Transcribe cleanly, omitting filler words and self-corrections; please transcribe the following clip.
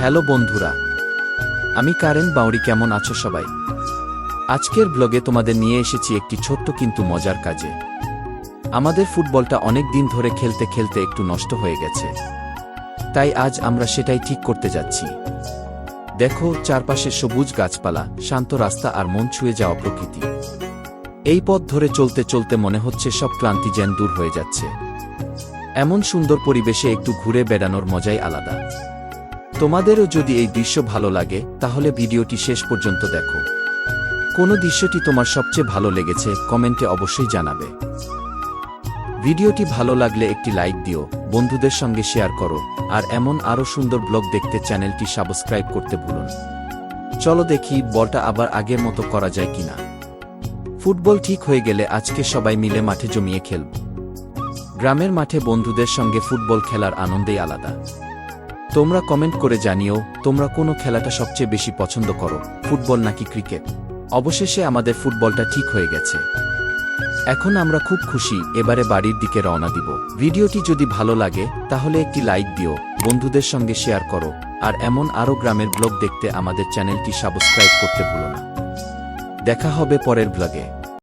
Hello বন্ধুরা, আমি current Bauri. কেমন আছো সবাই? আজকের ব্লগে তোমাদের নিয়ে এসেছি একটি ছোট্ট কিন্তু মজার কাজে। আমাদের ফুটবলটা অনেক দিন ধরে খেলতে খেলতে একটু নষ্ট হয়ে গেছে, তাই আজ আমরা সেটাই ঠিক করতে যাচ্ছি। দেখো, চারপাশে সবুজ গাছপালা, শান্ত রাস্তা আর মন ছুঁয়ে যাওয়া প্রকৃতি। এই পথ ধরে চলতে চলতে মনে হচ্ছে সব ক্লান্তি যেন দূর হয়ে যাচ্ছে। এমন সুন্দর পরিবেশে একটু ঘুরে বেড়ানোর মজাই আলাদা। তোমাদেরও যদি এই দৃশ্য ভালো লাগে তাহলে ভিডিওটি শেষ পর্যন্ত দেখো। কোন দৃশ্যটি তোমার সবচেয়ে ভালো লেগেছে কমেন্টে অবশ্যই জানাবে। ভিডিওটি ভালো লাগলে একটি লাইক দিও, বন্ধুদের সঙ্গে শেয়ার করো, আর এমন আরও সুন্দর ব্লগ দেখতে চ্যানেলটি সাবস্ক্রাইব করতে ভুলুন। চলো দেখি বলটা আবার আগের মতো করা যায় কিনা। ফুটবল ঠিক হয়ে গেলে আজকে সবাই মিলে মাঠে জমিয়ে খেলব। গ্রামের মাঠে বন্ধুদের সঙ্গে ফুটবল খেলার আনন্দেই আলাদা। তোমরা কমেন্ট করে জানিও তোমরা কোন খেলাটা সবচেয়ে বেশি পছন্দ করো, ফুটবল নাকি ক্রিকেট। অবশেষে আমাদের ফুটবলটা ঠিক হয়ে গেছে। এখন আমরা খুব খুশি, এবারে বাড়ির দিকে রওনা দিব। ভিডিওটি যদি ভালো লাগে তাহলে একটি লাইক দিও, বন্ধুদের সঙ্গে শেয়ার করো, আর এমন আরও গ্রামের ব্লগ দেখতে আমাদের চ্যানেলটি সাবস্ক্রাইব করতে ভুলো না। দেখা হবে পরের ব্লগে।